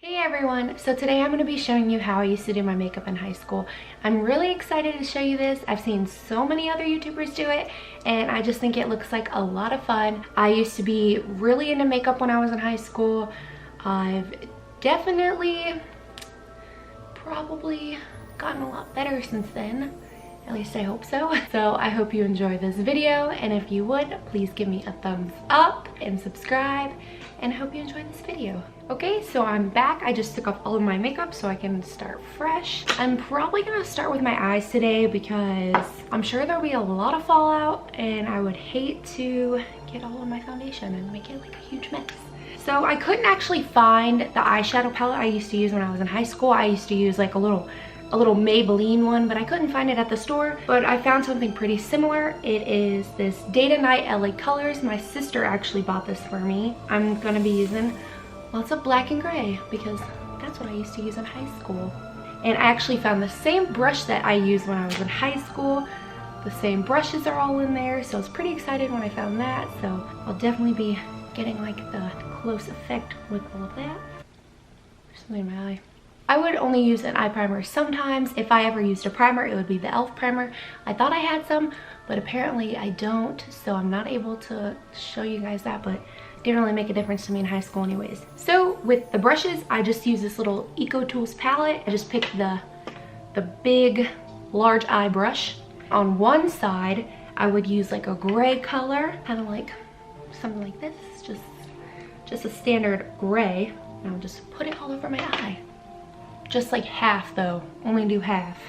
Hey everyone, so today I'm going to be showing you how I used to do my makeup in high school. I'm really excited to show you this. I've seen so many other YouTubers do it and I just think it looks like a lot of fun. I used to be really into makeup when I was in high school. I've definitely probably gotten a lot better since then. At least I hope so. So I hope you enjoy this video, and if you would, please give me a thumbs up and subscribe, and I hope you enjoy this video. Okay, so I'm back. I just took off all of my makeup so I can start fresh. I'm probably gonna start with my eyes today because I'm sure there'll be a lot of fallout and I would hate to get all of my foundation and make it like a huge mess. So I couldn't actually find the eyeshadow palette I used to use when I was in high school. I used to use like a little Maybelline one, but I couldn't find it at the store. But I found something pretty similar. It is this Day to Night LA Colors. My sister actually bought this for me. I'm gonna be using lots of black and gray because that's what I used to use in high school. And I actually found the same brush that I used when I was in high school. The same brushes are all in there, so I was pretty excited when I found that. So I'll definitely be getting like the close effect with all of that. There's something in my eye. I would only use an eye primer sometimes. If I ever used a primer, it would be the e.l.f. primer. I thought I had some, but apparently I don't, so I'm not able to show you guys that, but it didn't really make a difference to me in high school anyways. So with the brushes, I just use this little EcoTools palette. I just picked the big, large eye brush. On one side, I would use like a gray color, kind of like something like this, just a standard gray, and I'll just put it all over my eye. Just like half though, only do half.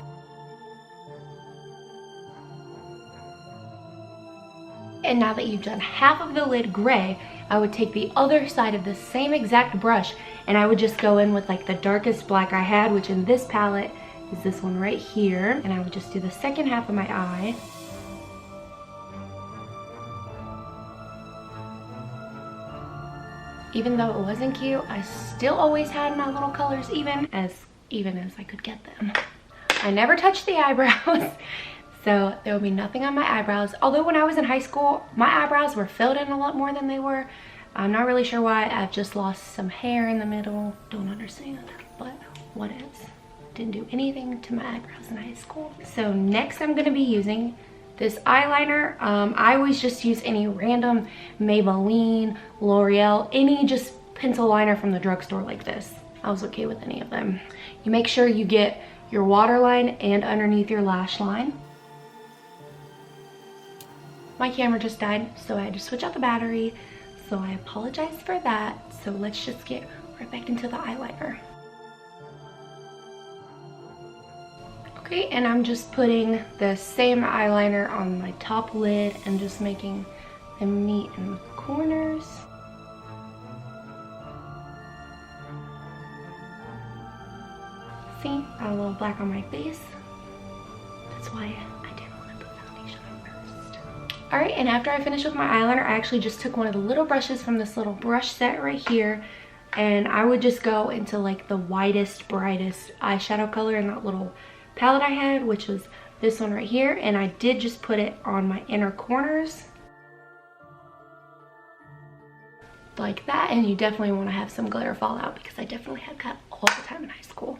And now that you've done half of the lid gray, I would take the other side of the same exact brush and I would just go in with like the darkest black I had, which in this palette is this one right here. And I would just do the second half of my eye. Even though it wasn't cute, I still always had my little colors even as I could get them. I never touched the eyebrows, so there will be nothing on my eyebrows. Although when I was in high school, my eyebrows were filled in a lot more than they were. I'm not really sure why. I've just lost some hair in the middle. Don't understand, but what else? Didn't do anything to my eyebrows in high school. So next I'm gonna be using this eyeliner. I always just use any random Maybelline, L'Oreal, any just pencil liner from the drugstore like this. I was okay with any of them. You make sure you get your waterline and underneath your lash line. My camera just died, so I had to switch out the battery, so I apologize for that. So let's just get right back into the eyeliner. Okay, and I'm just putting the same eyeliner on my top lid and just making them meet in the corners. See, got a little black on my face. That's why I didn't want to put foundation on first. Alright, and after I finished with my eyeliner, I actually just took one of the little brushes from this little brush set right here, and I would just go into like the whitest, brightest eyeshadow color in that little palette I had, which was this one right here, and I did just put it on my inner corners like that. And you definitely want to have some glitter fall out because I definitely had that all the time in high school.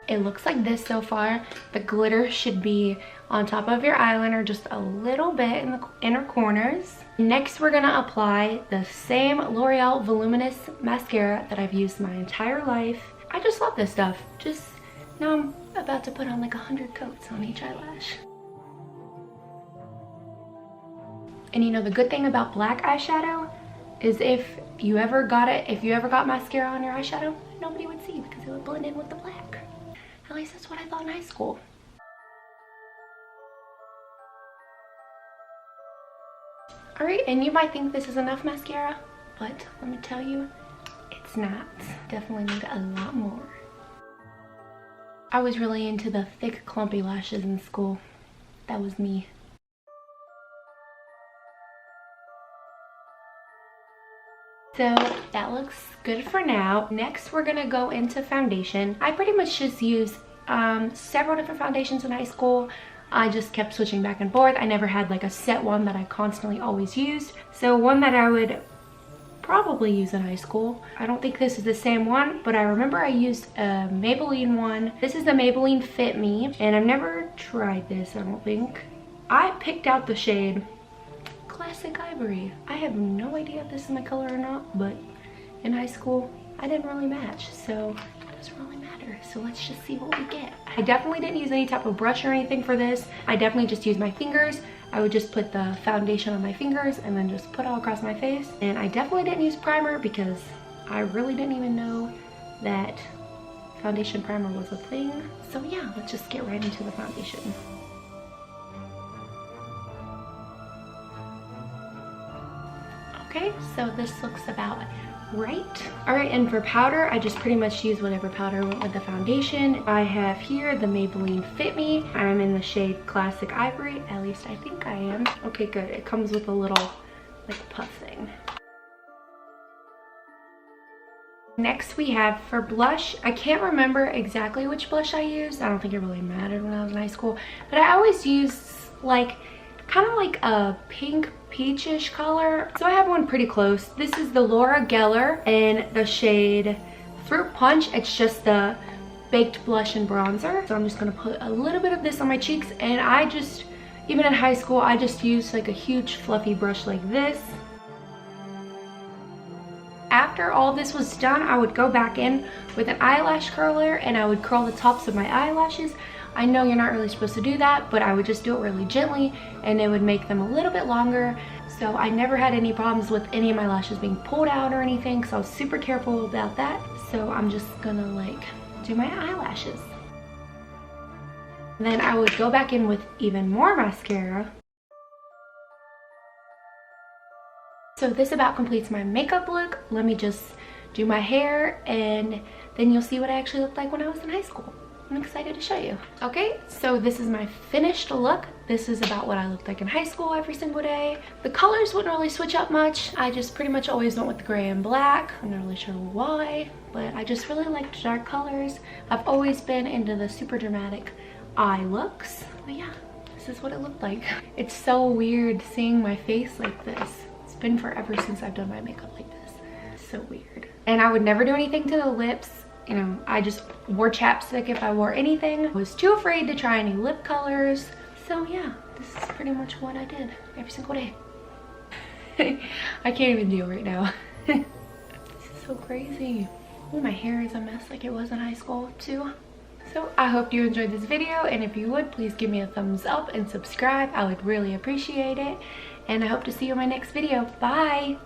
It looks like this so far. The glitter should be on top of your eyeliner just a little bit in the inner corners. Next, we're gonna apply the same L'Oreal Voluminous mascara that I've used my entire life. I just love this stuff. Just now I'm about to put on like 100 coats on each eyelash. And you know, the good thing about black eyeshadow is if you ever got mascara on your eyeshadow, nobody would see because it would blend in with the black. At least that's what I thought in high school. Alright, and you might think this is enough mascara, but let me tell you, it's not. Definitely need a lot more. I was really into the thick, clumpy lashes in school. That was me. So that looks good for now. Next, we're gonna go into foundation. I pretty much just use several different foundations in high school. I just kept switching back and forth. I never had like a set one that I constantly always used. So one that I would probably use in high school. I don't think this is the same one, but I remember I used a Maybelline one. This is the Maybelline Fit Me, and I've never tried this, I don't think. I picked out the shade Classic Ivory. I have no idea if this is my color or not, but in high school, I didn't really match, so it doesn't really matter. So let's just see what we get. I definitely didn't use any type of brush or anything for this. I definitely just used my fingers. I would just put the foundation on my fingers and then just put it all across my face. And I definitely didn't use primer because I really didn't even know that foundation primer was a thing. So yeah, let's just get right into the foundation. Okay, so this looks about right. All right, and for powder, I just pretty much use whatever powder went with the foundation. I have here the Maybelline Fit Me. I'm in the shade Classic Ivory, at least I think I am. Okay, good. It comes with a little like puff thing. Next we have for blush, I can't remember exactly which blush I used. I don't think it really mattered when I was in high school, but I always used like kind of like a pink peachish color. So I have one pretty close. This is the Laura Geller in the shade Fruit Punch. It's just the baked blush and bronzer. So I'm just gonna put a little bit of this on my cheeks, and I just, even in high school, I just used like a huge fluffy brush like this. After all this was done, I would go back in with an eyelash curler and I would curl the tops of my eyelashes. I know you're not really supposed to do that, but I would just do it really gently and it would make them a little bit longer. So I never had any problems with any of my lashes being pulled out or anything, so I was super careful about that. So I'm just gonna like do my eyelashes. Then I would go back in with even more mascara. So this about completes my makeup look. Let me just do my hair and then you'll see what I actually looked like when I was in high school. I'm excited to show you. Okay, so this is my finished look. This is about what I looked like in high school every single day. The colors wouldn't really switch up much. I just pretty much always went with the gray and black. I'm not really sure why, but I just really liked dark colors. I've always been into the super dramatic eye looks. But yeah, this is what it looked like. It's so weird seeing my face like this. It's been forever since I've done my makeup like this. It's so weird. And I would never do anything to the lips. You know, I just wore chapstick if I wore anything. I was too afraid to try any lip colors. So yeah, this is pretty much what I did every single day. I can't even deal right now. This is so crazy. Ooh, my hair is a mess like it was in high school too. So I hope you enjoyed this video, and if you would, please give me a thumbs up and subscribe. I would really appreciate it. And I hope to see you in my next video. Bye!